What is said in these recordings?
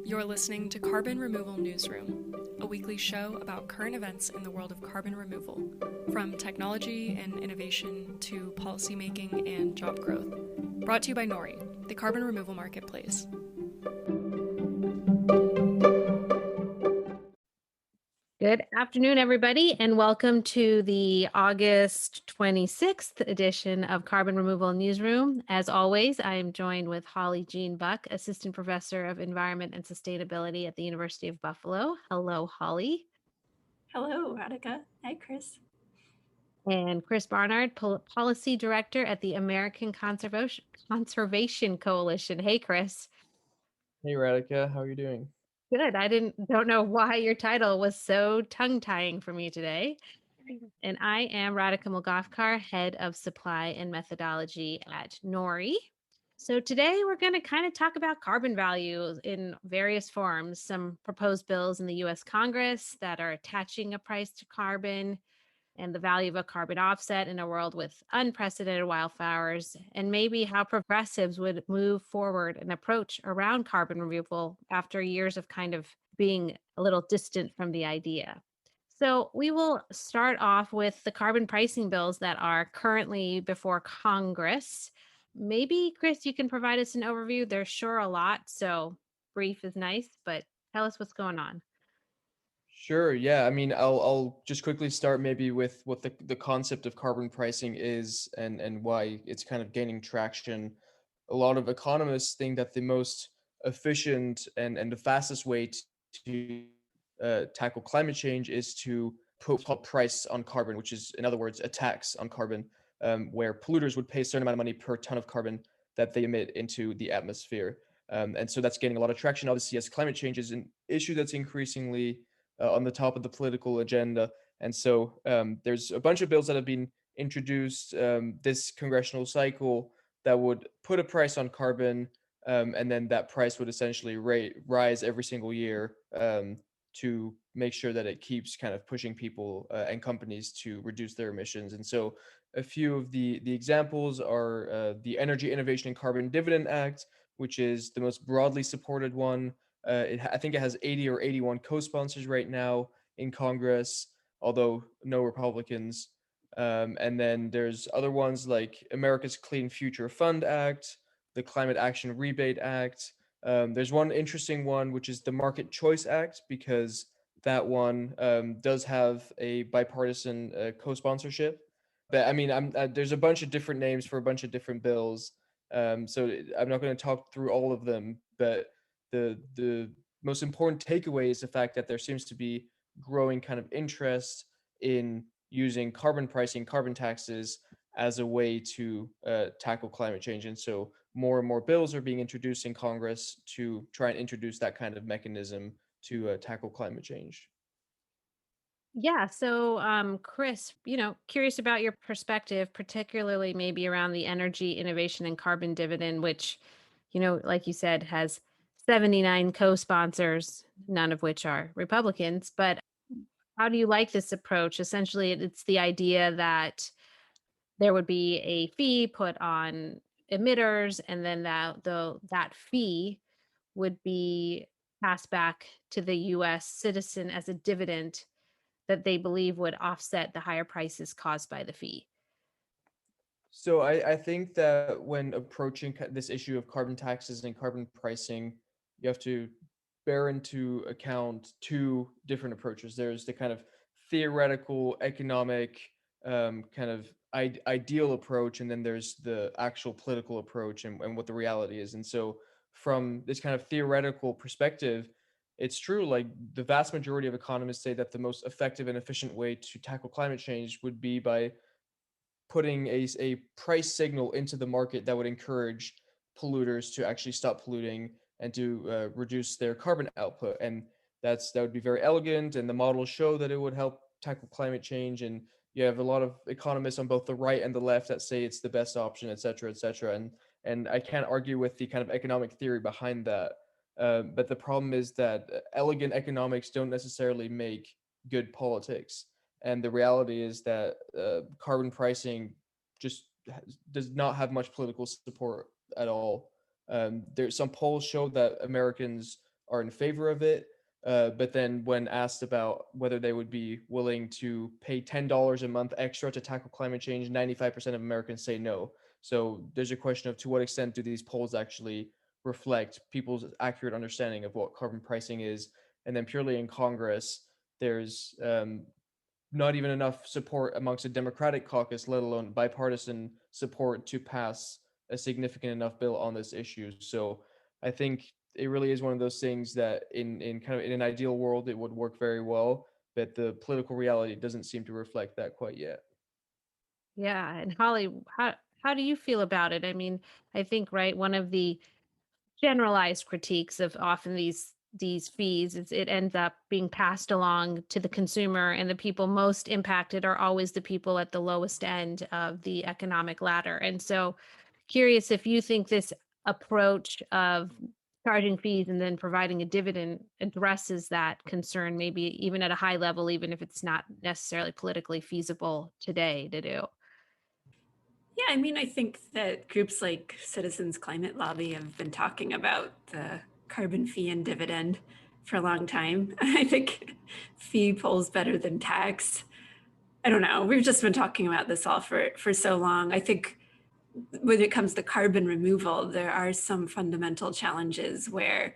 You're listening to Carbon Removal Newsroom, a weekly show about current events in the world of carbon removal, from technology and innovation to policymaking and job growth. Brought to you by Nori, the carbon removal marketplace. Good afternoon, everybody, and welcome to the August 26th edition of Carbon Removal Newsroom. As always, I am joined with Holly Jean Buck, Assistant Professor of Environment and Sustainability at the University of Buffalo. Hello, Holly. Hello, Radhika. Hi, Chris. And Chris Barnard, Policy Director at the American Conservation Coalition. Hey, Chris. Hey, Radhika. How are you doing? Good. Don't know why your title was so tongue-tying for me today. And I am Radhika Mulgafkar, Head of Supply and Methodology at Nori. So today we're going to kind of talk about carbon values in various forms, some proposed bills in the US Congress that are attaching a price to carbon, and the value of a carbon offset in a world with unprecedented wildfires, and maybe how progressives would move forward an approach around carbon removal after years of kind of being a little distant from the idea. So we will start off with the carbon pricing bills that are currently before Congress. Maybe, Chris, you can provide us an overview. There's sure a lot, so brief is nice, but tell us what's going on. Sure. Yeah. I mean, I'll just quickly start maybe with what the concept of carbon pricing is and why it's kind of gaining traction. A lot of economists think that the most efficient and the fastest way to tackle climate change is to put a price on carbon, which is, in other words, a tax on carbon, where polluters would pay a certain amount of money per ton of carbon that they emit into the atmosphere. And so that's gaining a lot of traction, obviously, as climate change is an issue that's increasingly on the top of the political agenda. And so there's a bunch of bills that have been introduced this congressional cycle that would put a price on carbon, and then that price would essentially rise every single year to make sure that it keeps kind of pushing people and companies to reduce their emissions. And so a few of the examples are the Energy Innovation and Carbon Dividend Act, which is the most broadly supported one. I think it has 80 or 81 co-sponsors right now in Congress, although no Republicans. And then there's other ones like America's Clean Future Fund Act, the Climate Action Rebate Act. There's one interesting one, which is the Market Choice Act, because that one does have a bipartisan co-sponsorship. But I mean, there's a bunch of different names for a bunch of different bills. So I'm not going to talk through all of them, but the most important takeaway is the fact that there seems to be growing kind of interest in using carbon pricing, carbon taxes as a way to tackle climate change. And so more and more bills are being introduced in Congress to try and introduce that kind of mechanism to tackle climate change. Yeah. So, Chris, curious about your perspective, particularly maybe around the energy innovation and carbon dividend, which, like you said, has 79 co-sponsors, none of which are Republicans. But how do you like this approach? Essentially, it's the idea that there would be a fee put on emitters, and then that fee would be passed back to the US citizen as a dividend that they believe would offset the higher prices caused by the fee. So I think that when approaching this issue of carbon taxes and carbon pricing, you have to bear into account two different approaches. There's the kind of theoretical economic kind of ideal approach, and then there's the actual political approach and what the reality is. And so from this kind of theoretical perspective, it's true, like the vast majority of economists say that the most effective and efficient way to tackle climate change would be by putting a price signal into the market that would encourage polluters to actually stop polluting and to reduce their carbon output. And that would be very elegant, and the models show that it would help tackle climate change. And you have a lot of economists on both the right and the left that say it's the best option, et cetera, et cetera. And I can't argue with the kind of economic theory behind that. But the problem is that elegant economics don't necessarily make good politics. And the reality is that carbon pricing just does not have much political support at all. There's some polls show that Americans are in favor of it. But then when asked about whether they would be willing to pay $10 a month extra to tackle climate change, 95% of Americans say no. So there's a question of to what extent do these polls actually reflect people's accurate understanding of what carbon pricing is. And then purely in Congress, there's not even enough support amongst a Democratic caucus, let alone bipartisan support to pass a significant enough bill on this issue. So I think it really is one of those things that in kind of in an ideal world it would work very well, but the political reality doesn't seem to reflect that quite yet. Yeah. And Holly, how do you feel about it? I mean, I think, right, one of the generalized critiques of often these fees is it ends up being passed along to the consumer, and the people most impacted are always the people at the lowest end of the economic ladder. And so curious if you think this approach of charging fees and then providing a dividend addresses that concern, maybe even at a high level, even if it's not necessarily politically feasible today to do. Yeah, I mean, I think that groups like Citizens Climate Lobby have been talking about the carbon fee and dividend for a long time. I think fee polls better than tax. I don't know. We've just been talking about this all for so long. I think when it comes to carbon removal, there are some fundamental challenges where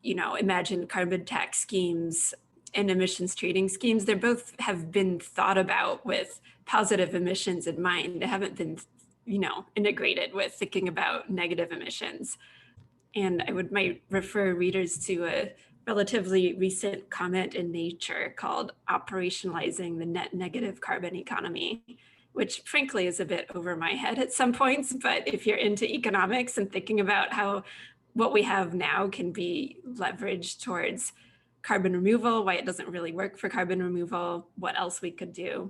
imagine carbon tax schemes and emissions trading schemes, they both have been thought about with positive emissions in mind. They haven't been, integrated with thinking about negative emissions. And might refer readers to a relatively recent comment in Nature called Operationalizing the Net Negative Carbon Economy, which frankly is a bit over my head at some points. But if you're into economics and thinking about how what we have now can be leveraged towards carbon removal, why it doesn't really work for carbon removal, what else we could do,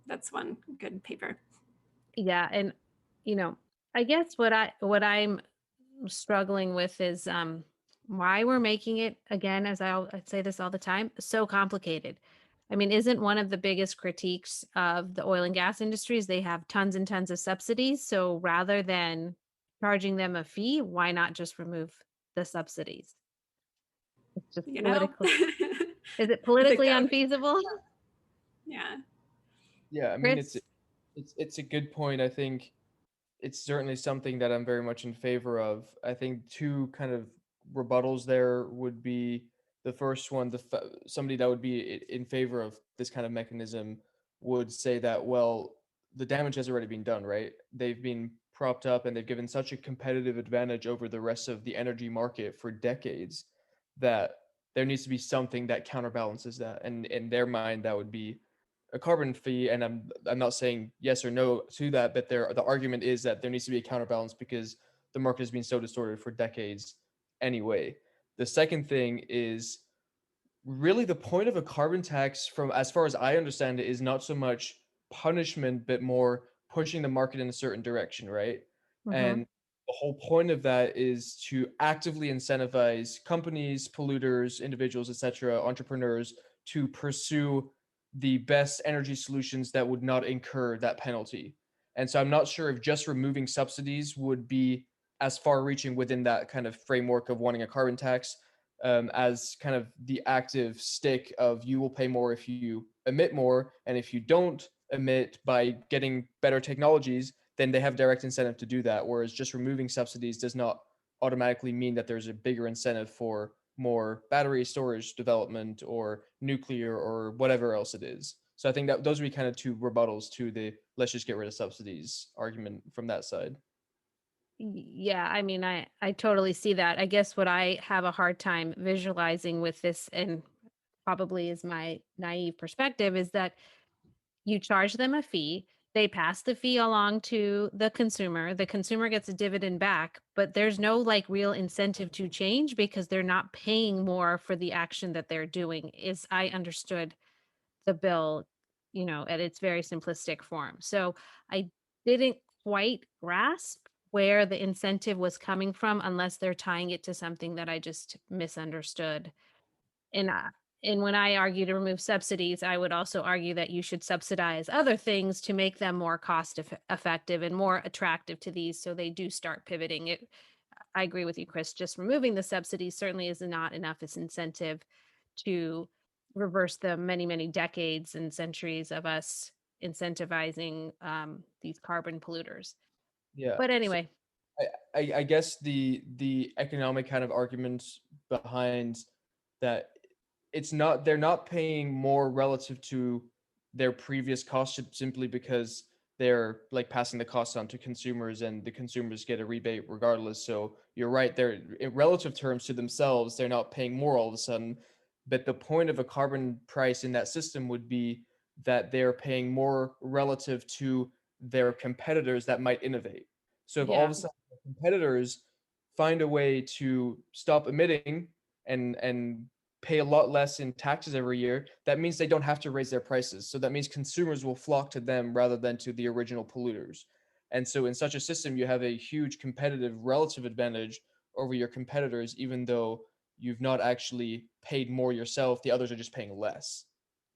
that's one good paper. Yeah. And, you know, I guess what I'm struggling with is why we're making it, again, as I say this all the time, so complicated. I mean, isn't one of the biggest critiques of the oil and gas industries they have tons and tons of subsidies? So rather than charging them a fee, why not just remove the subsidies? It's just You know, politically. Is it I think politically that unfeasible? yeah. Yeah, I mean Chris? it's a good point. I think it's certainly something that I'm very much in favor of. I think two kind of rebuttals there would be the first one, somebody that would be in favor of this kind of mechanism would say that, well, the damage has already been done, right? They've been propped up and they've given such a competitive advantage over the rest of the energy market for decades that there needs to be something that counterbalances that. And in their mind, that would be a carbon fee, and I'm not saying yes or no to that, but the argument is that there needs to be a counterbalance because the market has been so distorted for decades anyway. The second thing is really the point of a carbon tax, from as far as I understand it, is not so much punishment but more pushing the market in a certain direction, right? Hmm. And the whole point of that is to actively incentivize companies, polluters, individuals, etc., entrepreneurs to pursue the best energy solutions that would not incur that penalty. And so I'm not sure if just removing subsidies would be as far reaching within that kind of framework of wanting a carbon tax, as kind of the active stick of you will pay more if you emit more, and if you don't emit by getting better technologies, then they have direct incentive to do that. Whereas just removing subsidies does not automatically mean that there's a bigger incentive for more battery storage development or nuclear or whatever else it is. So I think that those would be kind of two rebuttals to the let's just get rid of subsidies argument from that side. Yeah, I mean, I totally see that. I guess what I have a hard time visualizing with this, and probably is my naive perspective, is that you charge them a fee, they pass the fee along to the consumer gets a dividend back, but there's no like real incentive to change because they're not paying more for the action that they're doing, is I understood the bill, at its very simplistic form. So I didn't quite grasp where the incentive was coming from unless they're tying it to something that I just misunderstood. And and when I argue to remove subsidies, I would also argue that you should subsidize other things to make them more cost effective and more attractive to these, so they do start pivoting it. I agree with you, Chris. Just removing the subsidy certainly is not enough as incentive to reverse the many, many decades and centuries of us incentivizing these carbon polluters. Yeah. But So anyway, I guess the economic kind of arguments behind that, it's not, they're not paying more relative to their previous cost simply because they're like passing the cost on to consumers and the consumers get a rebate regardless. So you're right, they're in relative terms to themselves, they're not paying more all of a sudden. But the point of a carbon price in that system would be that they're paying more relative to their competitors that might innovate. So if all of yeah, a sudden competitors find a way to stop emitting and pay a lot less in taxes every year, that means they don't have to raise their prices. So that means consumers will flock to them rather than to the original polluters. And so in such a system, you have a huge competitive relative advantage over your competitors, even though you've not actually paid more yourself. The others are just paying less.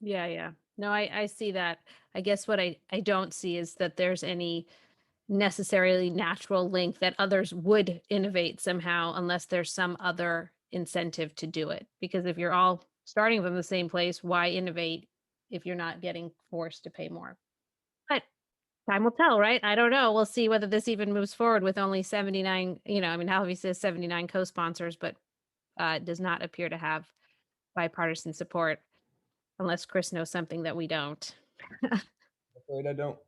yeah, yeah. No, I see that. I guess what I don't see is that there's any necessarily natural link that others would innovate somehow unless there's some other incentive to do it. Because if you're all starting from the same place, why innovate if you're not getting forced to pay more? But time will tell, right? I don't know. We'll see whether this even moves forward with only 79, I mean, obviously says 79 co-sponsors, but it does not appear to have bipartisan support unless Chris knows something that we don't. Afraid I don't.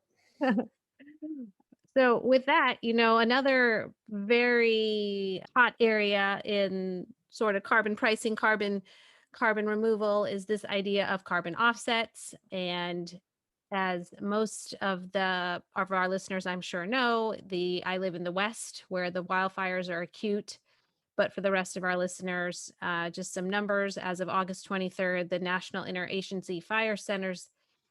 So with that, another very hot area in sort of carbon pricing, carbon removal is this idea of carbon offsets. And as most of our listeners I'm sure know, I live in the West where the wildfires are acute. But for the rest of our listeners, just some numbers. As of August 23rd, the National Interagency Fire Center's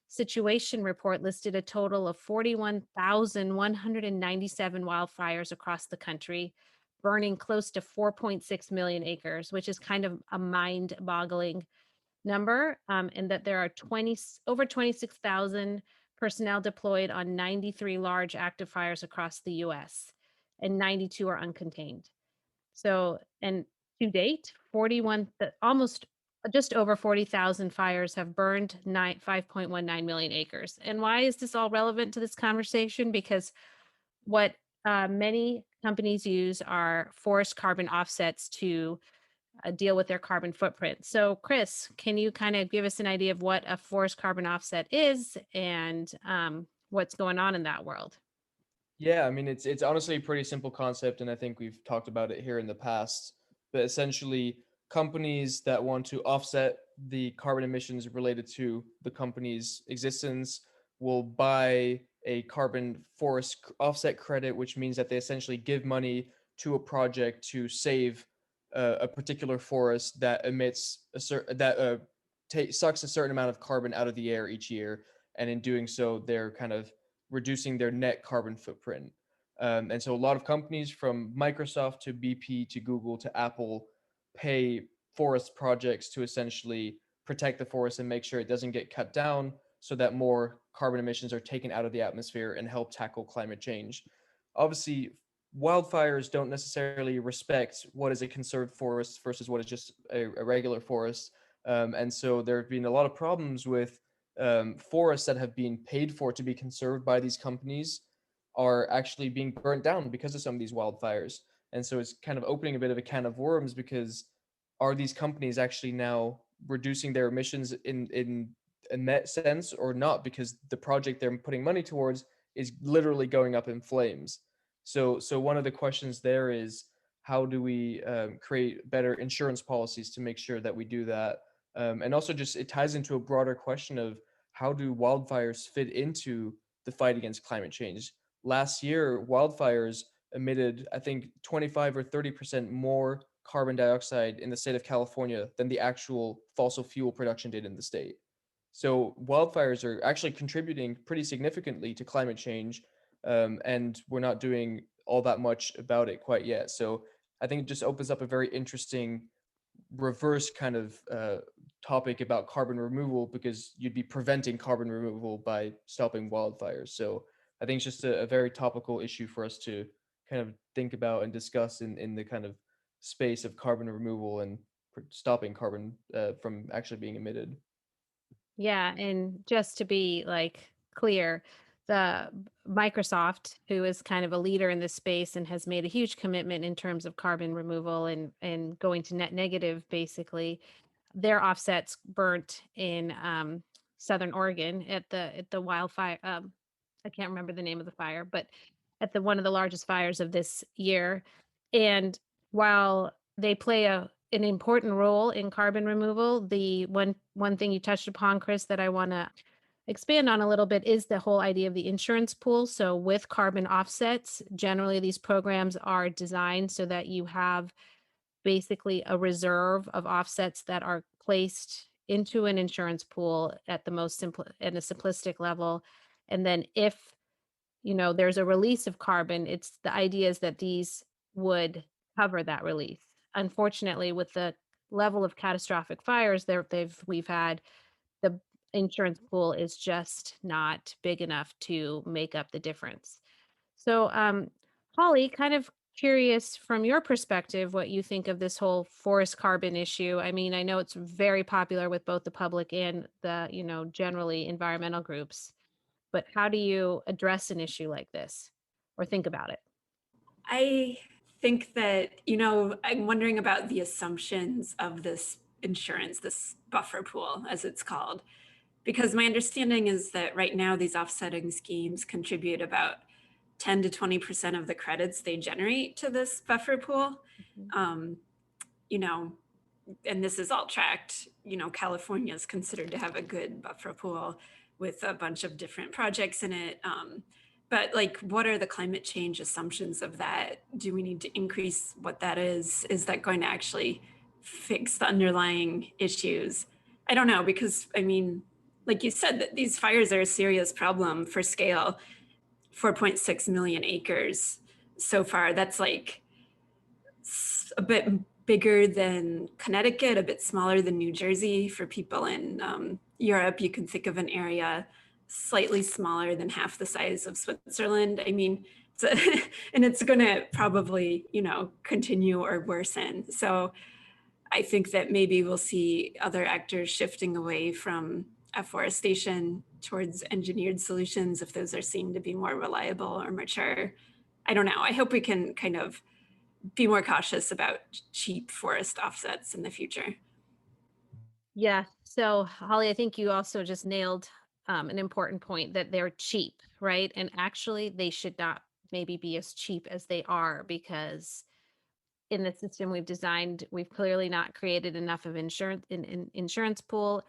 situation report listed a total of 41,197 wildfires across the country, burning close to 4.6 million acres, which is kind of a mind-boggling number, and that there are over 26,000 personnel deployed on 93 large active fires across the U.S., and 92 are uncontained. So, and to date, almost just over 40,000 fires have burned 5.19 million acres. And why is this all relevant to this conversation? Because what many companies use are forest carbon offsets to deal with their carbon footprint. So, Chris, can you kind of give us an idea of what a forest carbon offset is and what's going on in that world? Yeah, I mean it's honestly a pretty simple concept, and I think we've talked about it here in the past. But essentially, companies that want to offset the carbon emissions related to the company's existence will buy a carbon forest offset credit, which means that they essentially give money to a project to save a particular forest that emits a certain that sucks a certain amount of carbon out of the air each year, and in doing so, they're kind of reducing their net carbon footprint. And so a lot of companies from Microsoft to BP to Google to Apple pay forest projects to essentially protect the forest and make sure it doesn't get cut down so that more carbon emissions are taken out of the atmosphere and help tackle climate change. Obviously, wildfires don't necessarily respect what is a conserved forest versus what is just a regular forest. And so there have been a lot of problems with forests that have been paid for to be conserved by these companies are actually being burnt down because of some of these wildfires. And so it's kind of opening a bit of a can of worms, because are these companies actually now reducing their emissions in a net sense or not? Because the project they're putting money towards is literally going up in flames. So one of the questions there is, how do we create better insurance policies to make sure that we do that? And also, just it ties into a broader question of how do wildfires fit into the fight against climate change? Last year, wildfires emitted, I think, 25 or 30% more carbon dioxide in the state of California than the actual fossil fuel production did in the state. So wildfires are actually contributing pretty significantly to climate change, and we're not doing all that much about it quite yet. So I think it just opens up a very interesting reverse kind of topic about carbon removal, because you'd be preventing carbon removal by stopping wildfires. So I think it's just a very topical issue for us to kind of think about and discuss in the kind of space of carbon removal and stopping carbon from actually being emitted. Yeah, and just to be like clear, the Microsoft, who is kind of a leader in this space and has made a huge commitment in terms of carbon removal and going to net negative, basically, their offsets burnt in Southern Oregon at the wildfire. I can't remember the name of the fire, but at the one of the largest fires of this year. And while they play an important role in carbon removal, the one thing you touched upon, Chris, that I want to expand on a little bit is the whole idea of the insurance pool. So with carbon offsets, generally these programs are designed so that you have basically a reserve of offsets that are placed into an insurance pool at the most simple at a simplistic level. And then if there's a release of carbon, it's the idea is that these would cover that release. Unfortunately, with the level of catastrophic fires we've had, the insurance pool is just not big enough to make up the difference. So, Holly, kind of curious from your perspective what you think of this whole forest carbon issue. I mean, I know it's very popular with both the public and the, generally environmental groups, but how do you address an issue like this or think about it? I think that, I'm wondering about the assumptions of this insurance, this buffer pool, as it's called, because my understanding is that right now these offsetting schemes contribute about 10 to 20% of the credits they generate to this buffer pool. Um, you know, and this is all tracked. California is considered to have a good buffer pool with a bunch of different projects in it. But like, what are the climate change assumptions of that? Do we need to increase what that is? Is that going to actually fix the underlying issues? I don't know, because I mean, like you said, that these fires are a serious problem for scale. 4.6 million acres so far. That's like a bit bigger than Connecticut, a bit smaller than New Jersey. For people in Europe, you can think of an area slightly smaller than half the size of Switzerland. I mean, and it's going to probably, continue or worsen. So I think that maybe we'll see other actors shifting away from afforestation towards engineered solutions if those are seen to be more reliable or mature. I don't know. I hope we can kind of be more cautious about cheap forest offsets in the future. Yeah. So, Holly, I think you also just nailed an important point that they're cheap, right? And actually, they should not maybe be as cheap as they are because in the system we've designed, we've clearly not created enough of insurance pool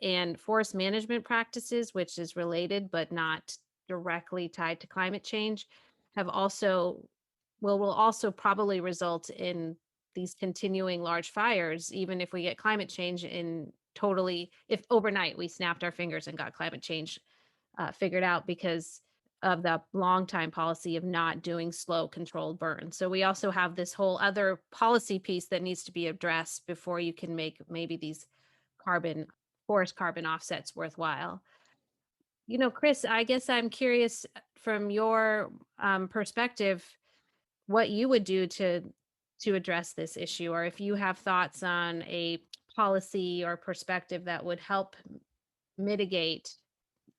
and forest management practices, which is related but not directly tied to climate change, have also will also probably result in these continuing large fires, even if we get climate change in totally, if overnight we snapped our fingers and got climate change figured out because of the long time policy of not doing slow controlled burn. So we also have this whole other policy piece that needs to be addressed before you can make maybe these forest carbon offsets worthwhile. Chris, I guess I'm curious from your perspective, what you would do to address this issue, or if you have thoughts on a policy or perspective that would help mitigate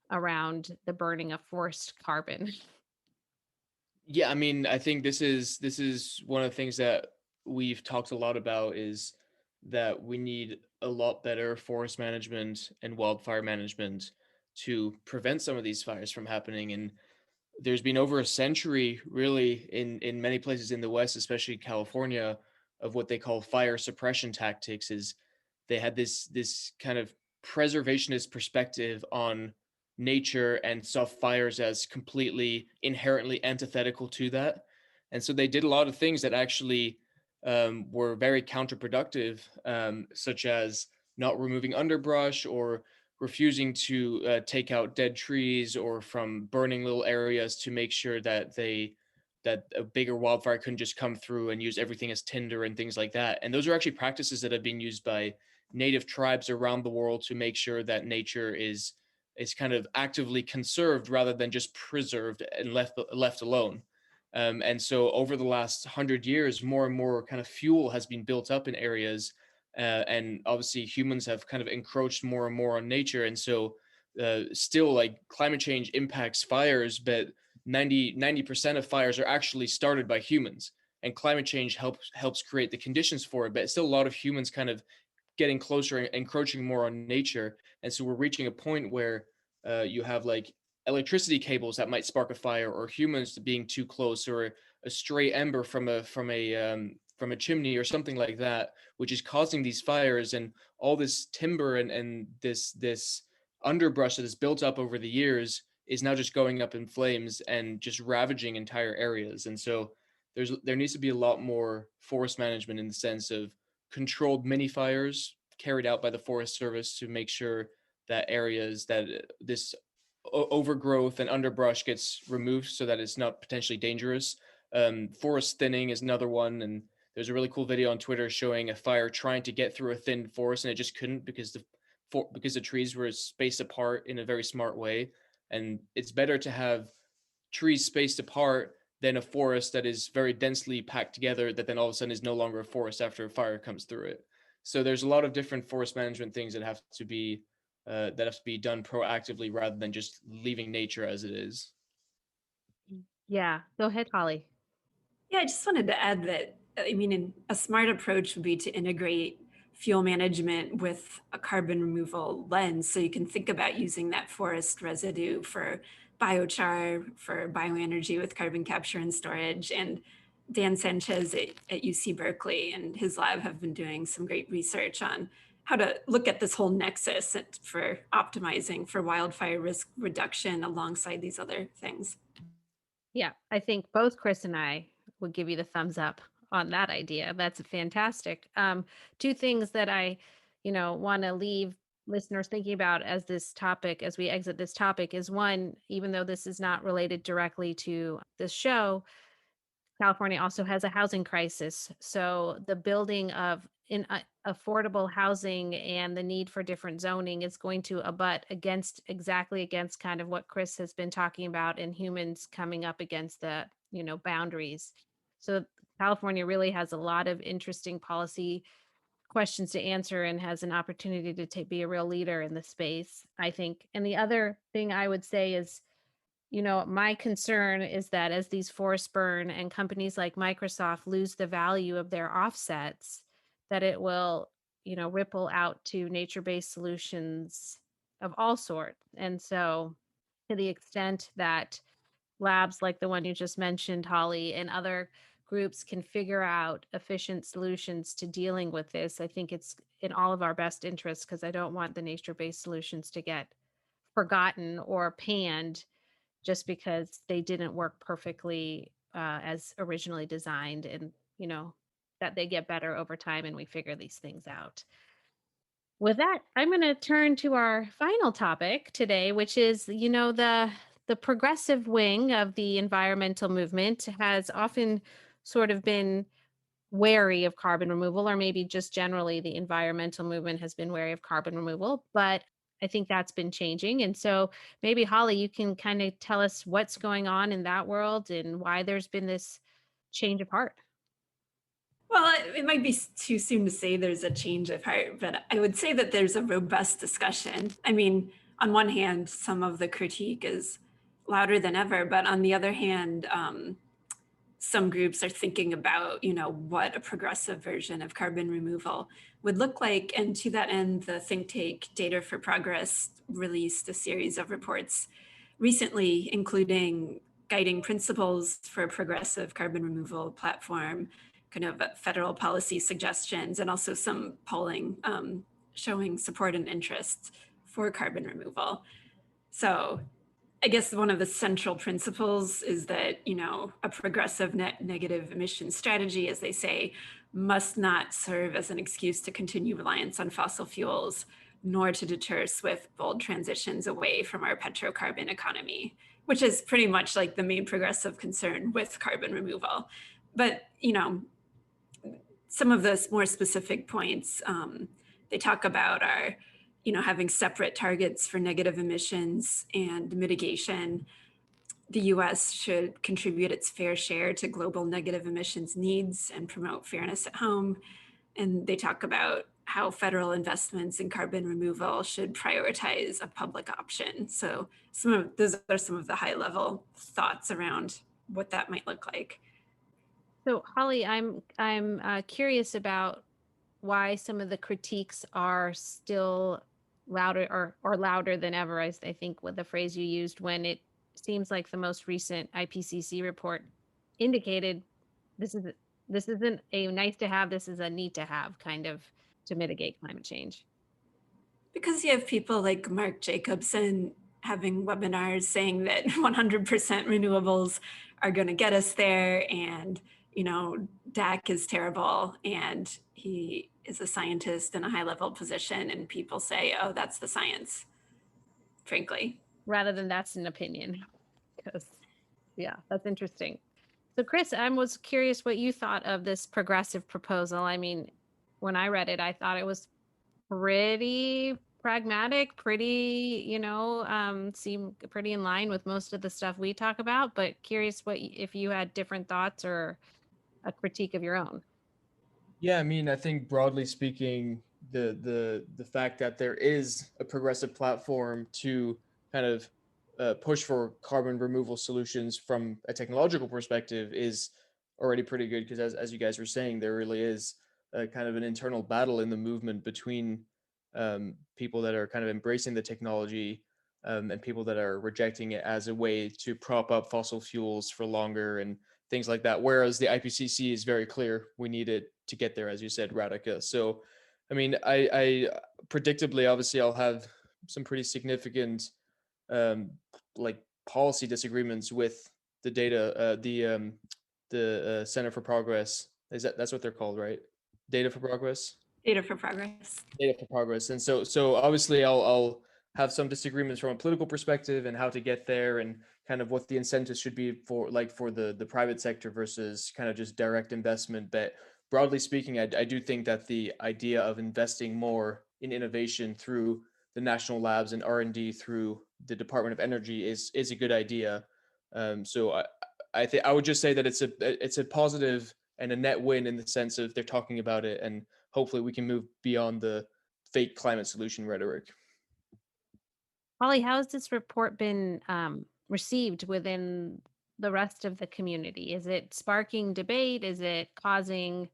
around the burning of forest carbon. Yeah, I mean, I think this is one of the things that we've talked a lot about is that we need a lot better forest management and wildfire management to prevent some of these fires from happening. And there's been over a century, really, in many places in the West, especially California, of what they call fire suppression tactics. Is they had this kind of preservationist perspective on nature and saw fires as completely inherently antithetical to that. And so they did a lot of things that actually were very counterproductive, such as not removing underbrush or refusing to take out dead trees, or from burning little areas to make sure that that a bigger wildfire couldn't just come through and use everything as tinder and things like that. And those are actually practices that have been used by native tribes around the world to make sure that nature is kind of actively conserved rather than just preserved and left alone. And so over the last 100 years, more and more kind of fuel has been built up in areas. And obviously humans have kind of encroached more and more on nature. And so still like climate change impacts fires, but 90% of fires are actually started by humans. And climate change helps create the conditions for it. But still a lot of humans kind of getting closer and encroaching more on nature. And so we're reaching a point where you have like electricity cables that might spark a fire, or humans being too close, or a stray ember from a chimney or something like that, which is causing these fires. And all this timber and this underbrush that is built up over the years is now just going up in flames and just ravaging entire areas. And so there needs to be a lot more forest management in the sense of controlled mini fires carried out by the Forest Service to make sure that areas that this overgrowth and underbrush gets removed so that it's not potentially dangerous. Forest thinning is another one, and there's a really cool video on Twitter showing a fire trying to get through a thin forest, and it just couldn't because the trees were spaced apart in a very smart way. And it's better to have trees spaced apart than a forest that is very densely packed together that then all of a sudden is no longer a forest after a fire comes through it. So there's a lot of different forest management things that have to be done proactively rather than just leaving nature as it is. Yeah, go ahead, Holly. Yeah, I just wanted to add that, I mean, a smart approach would be to integrate fuel management with a carbon removal lens. So you can think about using that forest residue for biochar, for bioenergy with carbon capture and storage. And Dan Sanchez at UC Berkeley and his lab have been doing some great research on how to look at this whole nexus for optimizing for wildfire risk reduction alongside these other things. Yeah, I think both Chris and I would give you the thumbs up on that idea. That's fantastic. Two things that I, want to leave listeners thinking about as we exit this topic is one, even though this is not related directly to this show, California also has a housing crisis. So the building of affordable housing and the need for different zoning is going to abut exactly against kind of what Chris has been talking about, and humans coming up against the, boundaries. So California really has a lot of interesting policy questions to answer and has an opportunity to be a real leader in the space, I think. And the other thing I would say is, my concern is that as these forests burn and companies like Microsoft lose the value of their offsets, that it will, ripple out to nature-based solutions of all sorts. And so to the extent that labs like the one you just mentioned, Holly, and other groups can figure out efficient solutions to dealing with this, I think it's in all of our best interests, because I don't want the nature-based solutions to get forgotten or panned just because they didn't work perfectly as originally designed, and that they get better over time and we figure these things out. With that, I'm going to turn to our final topic today, which is, the progressive wing of the environmental movement has often sort of been wary of carbon removal, or maybe just generally the environmental movement has been wary of carbon removal, but I think that's been changing. And so maybe Holly, you can kind of tell us what's going on in that world and why there's been this change of heart. Well, it might be too soon to say there's a change of heart, but I would say that there's a robust discussion. I mean, on one hand, some of the critique is louder than ever, but on the other hand, some groups are thinking about, what a progressive version of carbon removal would look like. And to that end, the think tank Data for Progress released a series of reports recently, including guiding principles for a progressive carbon removal platform, kind of federal policy suggestions, and also some polling showing support and interest for carbon removal. So I guess one of the central principles is that, a progressive net negative emission strategy, as they say, must not serve as an excuse to continue reliance on fossil fuels, nor to deter swift, bold transitions away from our petrocarbon economy, which is pretty much like the main progressive concern with carbon removal. But, some of those more specific points they talk about are, having separate targets for negative emissions and mitigation, the US should contribute its fair share to global negative emissions needs and promote fairness at home. And they talk about how federal investments in carbon removal should prioritize a public option. So those are some of the high level thoughts around what that might look like. So Holly, I'm curious about why some of the critiques are still louder or louder than ever. I think with the phrase you used, when it seems like the most recent IPCC report indicated this is this isn't a nice to have, this is a need to have kind of to mitigate climate change. Because you have people like Mark Jacobson having webinars saying that 100% renewables are going to get us there, and DAC is terrible, and he is a scientist in a high level position, and people say, oh, that's the science, frankly. Rather than that's an opinion. Because yeah, that's interesting. So Chris, I was curious what you thought of this progressive proposal. I mean, when I read it, I thought it was pretty pragmatic, pretty, seemed pretty in line with most of the stuff we talk about, but curious if you had different thoughts or a critique of your own. Yeah, I mean, I think broadly speaking, the fact that there is a progressive platform to kind of push for carbon removal solutions from a technological perspective is already pretty good, because as you guys were saying, there really is a kind of an internal battle in the movement between people that are kind of embracing the technology and people that are rejecting it as a way to prop up fossil fuels for longer and things like that. Whereas the IPCC is very clear, we need it to get there, as you said, Radhika. So, I mean, I predictably, obviously, I'll have some pretty significant like policy disagreements with the Center for Progress. That's what they're called, right? Data for Progress. Data for Progress. Data for Progress. And so obviously I'll have some disagreements from a political perspective and how to get there, and kind of what the incentives should be for the private sector versus kind of just direct investment. But broadly speaking, I do think that the idea of investing more in innovation through the national labs and R&D through the Department of Energy is a good idea. So I think I would just say that it's a positive and a net win, in the sense of they're talking about it, and hopefully we can move beyond the fake climate solution rhetoric. Holly, how has this report been received within the rest of the community? Is it sparking debate? Is it causing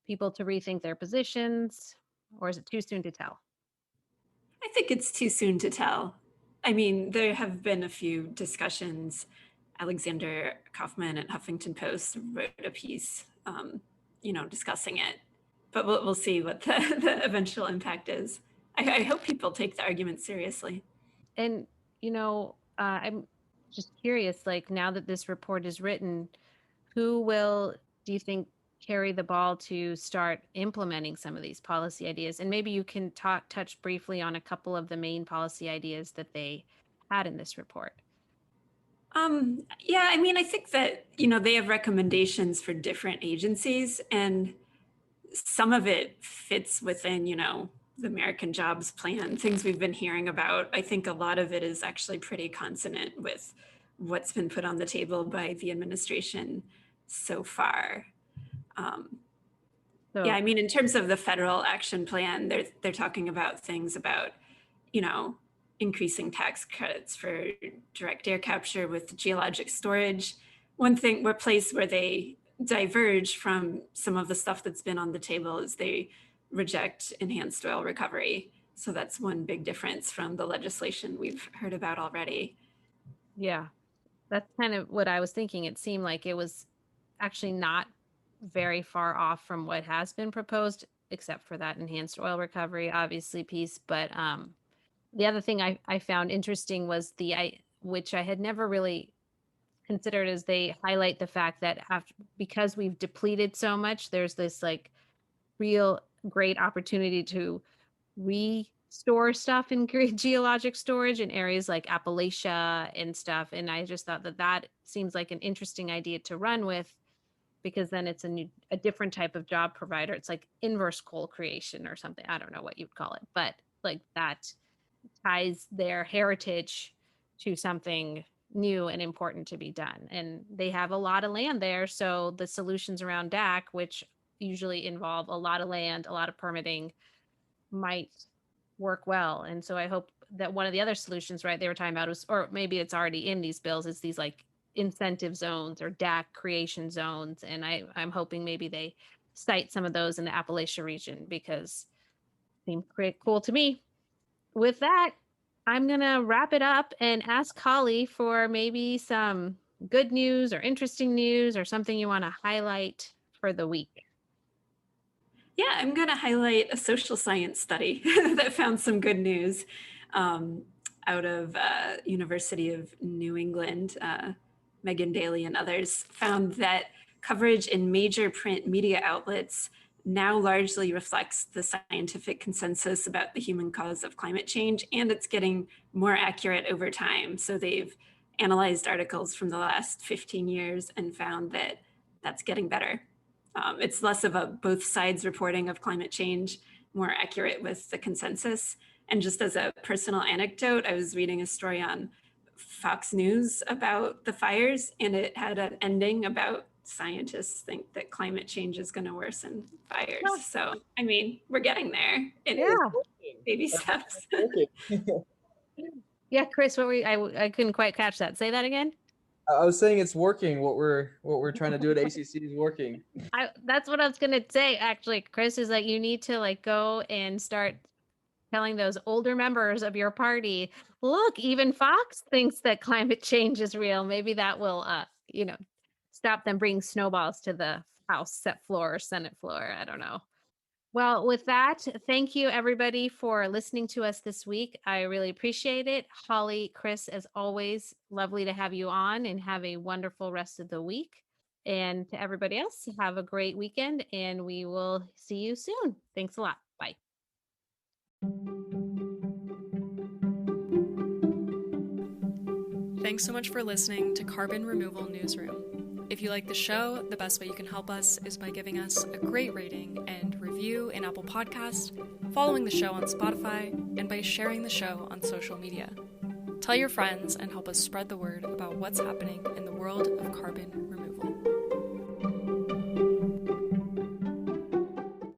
people to rethink their positions? Or is it too soon to tell? I think it's too soon to tell. I mean, there have been a few discussions. Alexander Kaufman at Huffington Post wrote a piece, discussing it. But we'll see what the eventual impact is. I hope people take the argument seriously. And, I'm just curious, like, now that this report is written, who will, do you think, carry the ball to start implementing some of these policy ideas? And maybe you can touch briefly on a couple of the main policy ideas that they had in this report. Yeah, I mean, I think that, they have recommendations for different agencies, and some of it fits within, the American Jobs Plan, things we've been hearing about. I think a lot of it is actually pretty consonant with what's been put on the table by the administration so far. Yeah, I mean, in terms of the federal action plan, they're talking about things about, increasing tax credits for direct air capture with geologic storage. One place where they diverge from some of the stuff that's been on the table is they reject enhanced oil recovery. So that's one big difference from the legislation we've heard about already. Yeah, that's kind of what I was thinking. It seemed like it was actually not very far off from what has been proposed, except for that enhanced oil recovery, obviously, piece. But the other thing I found interesting was which I had never really considered, is they highlight the fact that because we've depleted so much, there's this like real great opportunity to restore stuff in geologic storage in areas like Appalachia and stuff. And I just thought that seems like an interesting idea to run with, because then it's a different type of job provider. It's like inverse coal creation or something. I don't know what you'd call it, but like that ties their heritage to something new and important to be done. And they have a lot of land there. So the solutions around DAC, which usually involve a lot of land, a lot of permitting, might work well. And so I hope that one of the other solutions, right, they were talking about was, or maybe it's already in these bills, is these like incentive zones or DAC creation zones. And I'm hoping maybe they cite some of those in the Appalachia region, because they seem pretty cool to me. With that, I'm going to wrap it up and ask Holly for maybe some good news or interesting news or something you want to highlight for the week. Yeah, I'm going to highlight a social science study that found some good news out of University of New England. Megan Daly and others found that coverage in major print media outlets now largely reflects the scientific consensus about the human cause of climate change, and it's getting more accurate over time. So they've analyzed articles from the last 15 years and found that that's getting better. It's less of a both sides reporting of climate change, more accurate with the consensus. And just as a personal anecdote, I was reading a story on Fox News about the fires, and it had an ending about scientists think that climate change is going to worsen fires. Oh. So, I mean, we're getting there in baby steps. Yeah, Chris, what were you, I couldn't quite catch that. Say that again. I was saying it's working. What we're trying to do at ACC is working. That's what I was gonna say. Actually, Chris, is that you need to like go and start telling those older members of your party, look, even Fox thinks that climate change is real. Maybe that will, stop them bringing snowballs to the House floor or Senate floor. I don't know. Well, with that, thank you everybody for listening to us this week. I really appreciate it. Holly, Chris, as always, lovely to have you on, and have a wonderful rest of the week. And to everybody else, have a great weekend, and we will see you soon. Thanks a lot. Bye. Thanks so much for listening to Carbon Removal Newsroom. If you like the show, the best way you can help us is by giving us a great rating and review in Apple Podcasts, following the show on Spotify, and by sharing the show on social media. Tell your friends and help us spread the word about what's happening in the world of carbon removal.